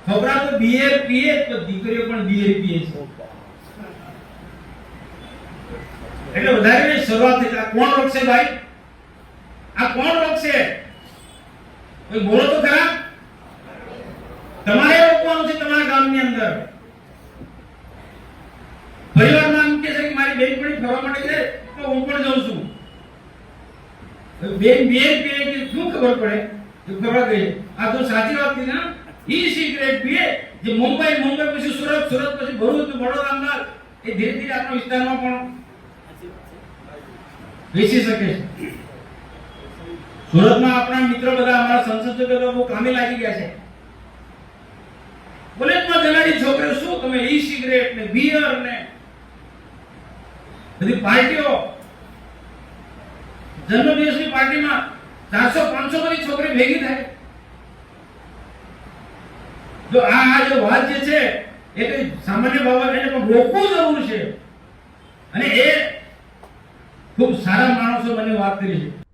છોકરા તો બીએર પીએ તો દીકરીઓ પણ બીએર પીએ છે. એટલે વધારે શરૂઆત થઈ. આ કોણ રોકશે ભાઈ? આ કોણ રોકશે? કોઈ બોલો તો ખરા. તમારે રોકવાનું છે તમારા ગામની અંદર. પરિવારમાં એમ કે છે કે મારી બેનપણી ફરવા માટે છે તો હું પણ જાઉં છું. બેન પીએ કે શું ખબર પડે? ખબર ગઈ આ તો સાચી વાત છે ને. ઈ સિગરેટ પીએ જે મુંબઈ પછી સુરત પછી ભરૂચ વડોદરા અમદાવાદ એ ધીરે ધીરે આપણા વિસ્તારમાં પણ વેચી શકે છે. સુરતમાં આપણા મિત્રો બધા અમારા સંસદ સભ્યો બહુ કામે લાગી ગયા છે. કોલેજમાં જનારી છોકરીઓ શું તમે ઈ સિગરેટ ને બિયર ને બધી પાર્ટીઓ, જન્મદિવસની પાર્ટીમાં 400-500 બધી છોકરી ભેગી થાય. જો આ જે વાત જે છે એ કોઈ સામાન્ય બાબત એને પણ રોકવું જરૂર છે. અને એ ખૂબ સારા માણસો મને વાત કરી છે.